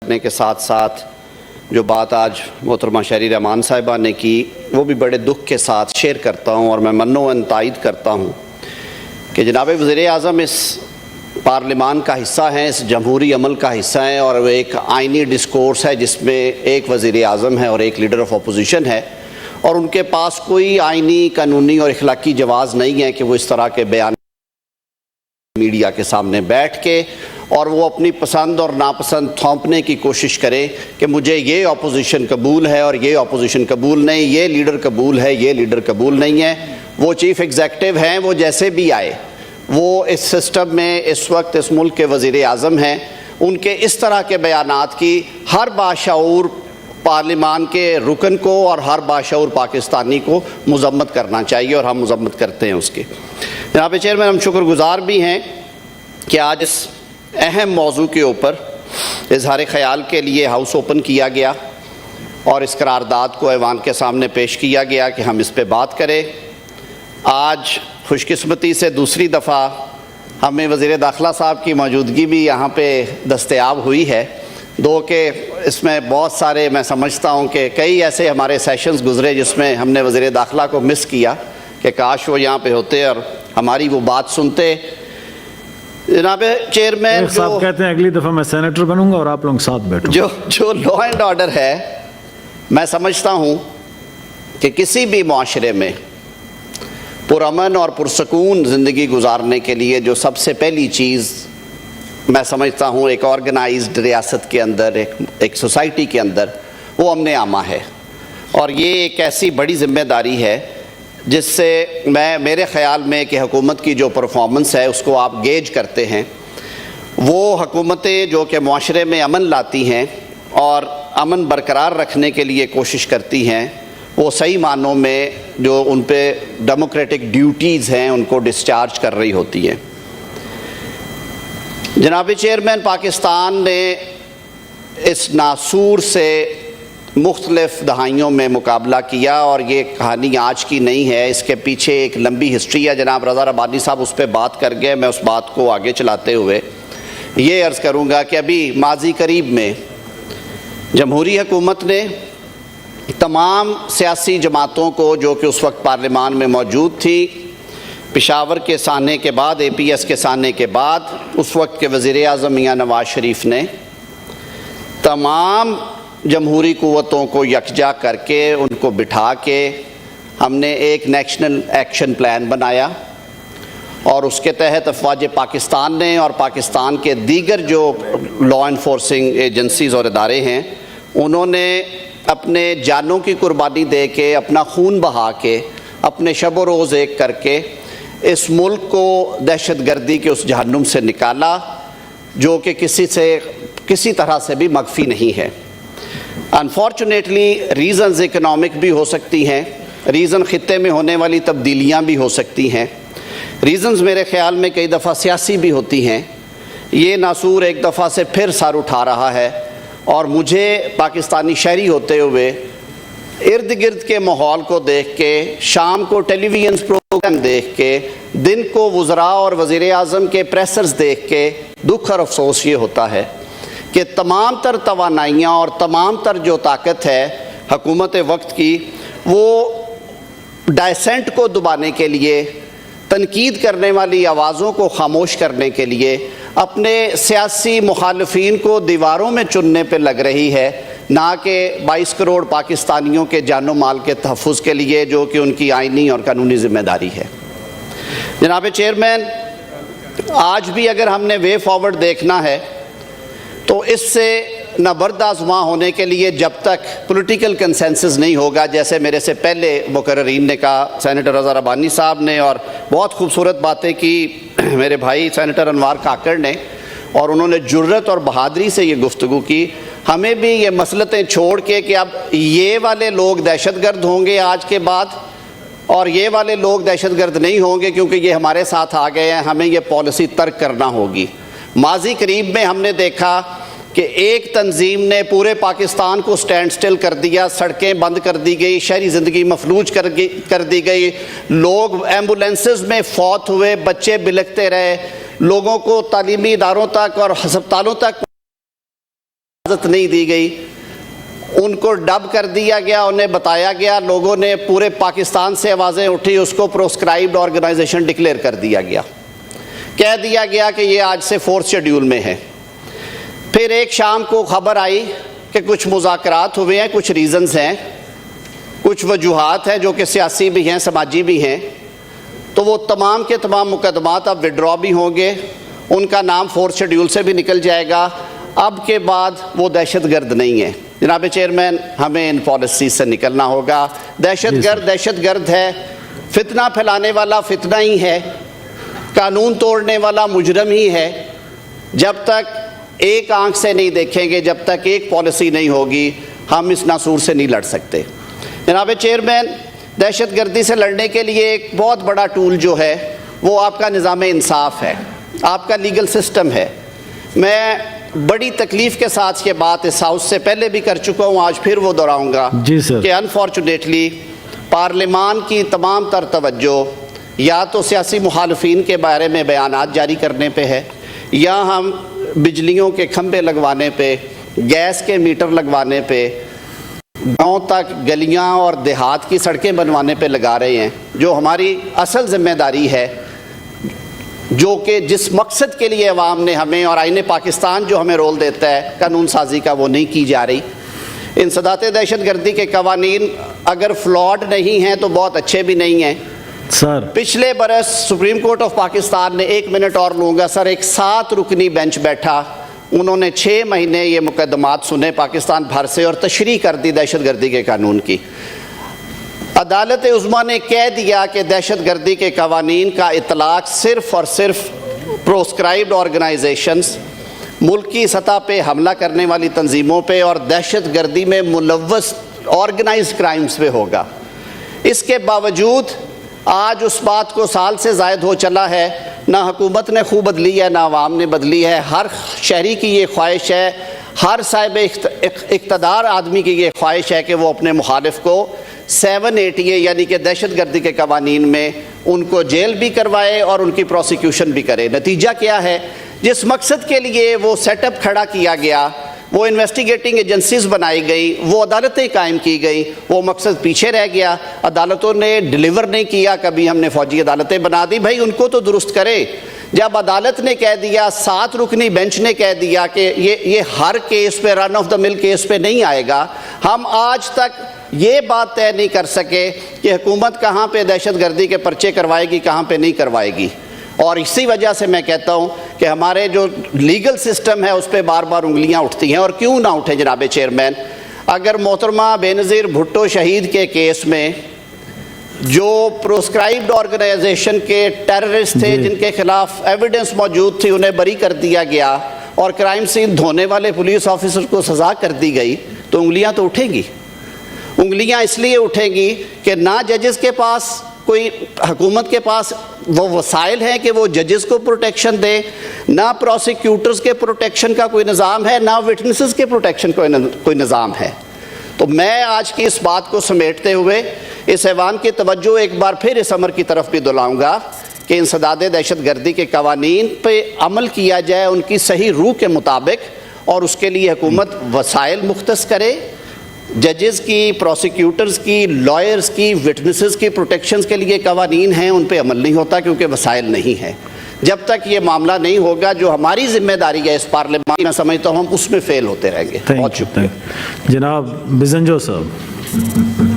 करने के साथ साथ जो बात आज मोहतरमा शहरी रहमान साहिबा ने की वो भी बड़े दुख के साथ शेयर करता हूँ और मैं मन्नो तायद करता हूँ कि जनाब वज़ीर आज़म इस पार्लिमान का हिस्सा हैं, इस जमहूरी अमल का हिस्सा हैं और वह एक आइनी डिस्कोर्स है जिसमें एक वज़ीर आज़म है और एक लीडर ऑफ अपोजिशन है और उनके पास कोई आइनी, कानूनी और इखलाकी जवाज़ नहीं है कि वो इस तरह के बयान मीडिया के सामने बैठ के और वो अपनी पसंद और नापसंद थोपने की कोशिश करे कि मुझे ये अपोजिशन कबूल है और ये अपोजिशन कबूल नहीं, ये लीडर कबूल है, ये लीडर कबूल नहीं है। वो चीफ़ एग्जेक्टिव हैं, वो जैसे भी आए, वो इस सिस्टम में इस वक्त इस मुल्क के वज़ीर आज़म हैं। उनके इस तरह के बयानात की हर बाशऊर पार्लिमान के रुकन को और हर बाशऊर पाकिस्तानी को मज़म्मत करना चाहिए और हम मज़म्मत करते हैं उसकी। जनाब चेयरमैन, हम शुक्रगुज़ार भी हैं कि आज इस अहम मौजू के ऊपर इजहार ख़याल के लिए हाउस ओपन किया गया और इस करारदाद को ऐवान के सामने पेश किया गया कि हम इस पर बात करें। आज खुशकिस्मती से दूसरी दफ़ा हमें वज़ीर दाखिला साहब की मौजूदगी भी यहाँ पे दस्तयाब हुई है, दो के इसमें बहुत सारे मैं समझता हूँ कि कई ऐसे हमारे सेशंस गुज़रे जिसमें हमने वज़ीर दाखिला को मिस किया कि काश वो यहाँ पे होते और हमारी वो बात सुनते। जनाब चेयरमैन, साहब कहते हैं अगली दफ़ा मैं सेनेटर बनूंगा और आप लोग साथ बैठो। जो लॉ एंड ऑर्डर है, मैं समझता हूँ कि किसी भी माशरे में पुरअमन और पुरसकून ज़िंदगी गुजारने के लिए जो सबसे पहली चीज़ मैं समझता हूँ एक ऑर्गेनाइज्ड रियासत के अंदर, एक सोसाइटी के अंदर, वो अमन आमा है। और ये एक ऐसी बड़ी ज़िम्मेदारी है जिससे मेरे ख़्याल में कि हुकूमत की जो परफॉर्मेंस है उसको आप गेज करते हैं। वो हुकूमतें जो कि माशरे में अमन लाती हैं और अमन बरकरार रखने के लिए कोशिश करती हैं, वो सही मानों में जो उन पे डेमोक्रेटिक ड्यूटीज़ हैं उनको डिस्चार्ज कर रही होती हैं। जनाब चेयरमैन, पाकिस्तान ने इस नासूर से मुख्तलिफ़ दहाइयों में मुकाबला किया और ये कहानी आज की नहीं है, इसके पीछे एक लंबी हिस्ट्री है। जनाब रज़ा रब्बानी साहब उस पर बात कर गए। मैं उस बात को आगे चलाते हुए ये अर्ज़ करूँगा कि अभी माजी करीब में जमहूरी हुकूमत ने तमाम सियासी जमातों को जो कि उस वक्त पार्लिमान में मौजूद थी, पेशावर के साने के बाद, APS के साने के बाद, उस वक्त के वज़ीर आज़म मियाँ नवाज़ शरीफ ने तमाम जमहूरी क़ुव्वतों को यकजा करके उनको बिठा के हमने एक नेशनल एक्शन प्लान बनाया और उसके तहत अफवाज पाकिस्तान ने और पाकिस्तान के दीगर जो लॉ इन्फोर्सिंग एजेंसीज़ और इदारे हैं उन्होंने अपने जानों की कुर्बानी दे के, अपना खून बहा के, अपने शब रोज़ एक करके इस मुल्क को दहशत गर्दी के उस जहन्नुम से निकाला जो कि किसी तरह से भी मख्फी नहीं है। अनफॉर्चुनेटली रीज़न्स इकनॉमिक भी हो सकती हैं, रीज़न ख़ित्ते में होने वाली तब्दीलियाँ भी हो सकती हैं, रीज़न्स मेरे ख़्याल में कई दफ़ा सियासी भी होती हैं। ये नासूर एक दफ़ा से फिर सर उठा रहा है और मुझे पाकिस्तानी शहरी होते हुए इर्द गिर्द के माहौल को देख के, शाम को टेलीविज़न प्रोग्राम देख के, दिन को वज़रा और वज़ीर आज़म के प्रेसर्स देख के दुख और अफसोस ये होता है कि तमाम तर तवानाइयाँ और तमाम तर जो ताकत है हुकूमत वक्त की, वो डायसेंट को दबाने के लिए, तनकीद करने वाली आवाज़ों को खामोश करने के लिए, अपने सियासी मुखालफीन को दीवारों में चुनने पर लग रही है, ना कि 22 करोड़ पाकिस्तानियों के जानो माल के तहफ़्फ़ुज़ के लिए जो कि उनकी आइनी और कानूनी ज़िम्मेदारी है। जनाब चेयरमैन, आज भी अगर हमने वे फॉरवर्ड देखना है तो इससे न बर्दाश्त होने के लिए जब तक पॉलिटिकल कंसेंसस नहीं होगा, जैसे मेरे से पहले मुकर्ररीन ने कहा, सेनेटर रज़ा रब्बानी साहब ने, और बहुत खूबसूरत बातें की मेरे भाई सेनेटर अनवार काकड़ ने, और उन्होंने जुर्रत और बहादरी से ये गुफ्तगू की। हमें भी ये मसलतें छोड़ के कि अब ये वाले लोग दहशतगर्द होंगे आज के बाद और ये वाले लोग दहशतगर्द नहीं होंगे क्योंकि ये हमारे साथ आ गए हैं, हमें ये पॉलिसी तर्क करना होगी। माजी करीब में हमने देखा कि एक तंजीम ने पूरे पाकिस्तान को स्टैंड स्टिल कर दिया, सड़कें बंद कर दी गई, शहरी ज़िंदगी मफलूज कर दी गई, लोग एम्बुलेंसेस में फौत हुए, बच्चे बिलखते रहे, लोगों को तालीमी इदारों तक और हस्पतालों तक इजाज़त नहीं दी गई, उनको डब कर दिया गया, उन्हें बताया गया, लोगों ने पूरे पाकिस्तान से आवाज़ें उठी, उसको प्रोस्क्राइब्ड ऑर्गेनाइजेशन डिक्लेयर कर दिया गया, कह दिया गया कि ये आज से 4th शेड्यूल में है। फिर एक शाम को खबर आई कि कुछ मुज़ाकरात हुए हैं, कुछ रीज़न्स हैं, कुछ वजूहात हैं जो कि सियासी भी हैं, समाजी भी हैं, तो वो तमाम के तमाम मुकदमात अब विड्रॉ भी होंगे, उनका नाम 4th शेड्यूल से भी निकल जाएगा। अब के बाद वो दहशतगर्द नहीं है। जनाब चेयरमैन, हमें इन पॉलिसी से निकलना होगा। दहशतगर्द है, फितना फैलाने वाला फितना ही है, कानून तोड़ने वाला मुजरम ही है। जब तक एक आंख से नहीं देखेंगे, जब तक एक पॉलिसी नहीं होगी, हम इस नासूर से नहीं लड़ सकते। जनाब चेयरमैन, दहशतगर्दी से लड़ने के लिए एक बहुत बड़ा टूल जो है वो आपका निज़ाम इंसाफ है, आपका लीगल सिस्टम है। मैं बड़ी तकलीफ़ के साथ ये बात इस हाउस से पहले भी कर चुका हूँ, आज फिर वो दोहराऊँगा कि अनफॉर्चुनेटली पार्लिमान की तमाम तर तवज्जो या तो सियासी मुखालफीन के बारे में बयानात जारी करने पे है, या हम बिजलियों के खंभे लगवाने पे, गैस के मीटर लगवाने पे, गांव तक गलियां और देहात की सड़कें बनवाने पे लगा रहे हैं, जो हमारी असल जिम्मेदारी है, जो कि जिस मकसद के लिए अवाम ने हमें और आईने पाकिस्तान जो हमें रोल देता है कानून साजी का, वो नहीं की जा रही। इंसदात दहशतगर्दी के कवानीन अगर फ्लॉड नहीं हैं तो बहुत अच्छे भी नहीं हैं सर। पिछले बरस सुप्रीम कोर्ट ऑफ पाकिस्तान ने, 1 मिनट और लूँगा सर, एक 7 रुकनी बेंच बैठा, उन्होंने 6 महीने ये मुकदमात सुने पाकिस्तान भर से और तशरीह कर दी दहशतगर्दी के कानून की। अदालत उज़्मा ने कह दिया कि दहशतगर्दी के कवानीन का इतलाक़ सिर्फ़ और सिर्फ प्रोस्क्राइब्ड ऑर्गेनाइजेशंस, मुल्क की सतह पे हमला करने वाली तंजीमों पे और दहशतगर्दी में मुलव्वस ऑर्गेनाइज्ड क्राइम्स पे होगा। इसके बावजूद आज उस बात को साल से ज़ायद हो चला है, ना हुकूमत ने खूब बदली है, ना अवाम ने बदली है। हर शहरी की ये ख्वाहिश है, हर साहिब इक़्तिदार आदमी की ये ख्वाहिश है कि वो अपने मुखालिफ को 780 यानी कि दहशतगर्दी के कवानीन में उनको जेल भी करवाए और उनकी प्रोसिक्यूशन भी करे। नतीजा क्या है? जिस मकसद के लिए वो सेटअप खड़ा किया गया, वो इन्वेस्टिगेटिंग एजेंसीज बनाई गई, वो अदालतें कायम की गई, वो मकसद पीछे रह गया। अदालतों ने डिलीवर नहीं किया। कभी हमने फौजी अदालतें बना दी, भाई उनको तो दुरुस्त करे। जब अदालत ने कह दिया, 7 रुकनी बेंच ने कह दिया कि ये हर केस पे, run of the mill case पे नहीं आएगा, हम आज तक ये बात तय नहीं कर सके कि हुकूमत कहाँ पे दहशतगर्दी के पर्चे करवाएगी, कहाँ पे नहीं करवाएगी। और इसी वजह से मैं कहता हूँ कि हमारे जो लीगल सिस्टम है उस पर बार बार उंगलियाँ उठती हैं, और क्यों ना उठे जनाब चेयरमैन। अगर मोहतरमा बेनज़ीर भुट्टो शहीद के केस में जो प्रोस्क्राइब्ड ऑर्गेनाइजेशन के टेररिस्ट थे, जिनके खिलाफ एविडेंस मौजूद थी, उन्हें बरी कर दिया गया और क्राइम सीन धोने वाले पुलिस ऑफिसर को सज़ा कर दी गई, तो उंगलियाँ तो उठेंगी। उंगलियाँ इसलिए उठेंगी कि ना जजेस के पास कोई, हुकूमत के पास वो वसाइल हैं कि वो जजेस को प्रोटेक्शन दे, ना प्रोसिक्यूटर्स के प्रोटेक्शन का कोई निज़ाम है, ना विटनेसेस के प्रोटेक्शन कोई निज़ाम है। तो मैं आज की इस बात को समेटते हुए इस ऐवान की तवज्जो एक बार फिर इस अमर की तरफ भी दिलाऊंगा कि इंसदाद दहशतगर्दी के कवानीन पे अमल किया जाए उनकी सही रूह के मुताबिक, और उसके लिए हुकूमत वसाइल मुख्तस करे। जजेस की, प्रोसिक्यूटर्स की, लॉयर्स की, विटनेसेस की प्रोटेक्शंस के लिए कवानीन हैं, उन पे अमल नहीं होता क्योंकि वसाइल नहीं है। जब तक ये मामला नहीं होगा, जो हमारी जिम्मेदारी है इस पार्लियामेंट, मैं समझता हूँ हम उसमें फेल होते रहेंगे। बहुत शुक्रिया जनाब बिजंजो साहब।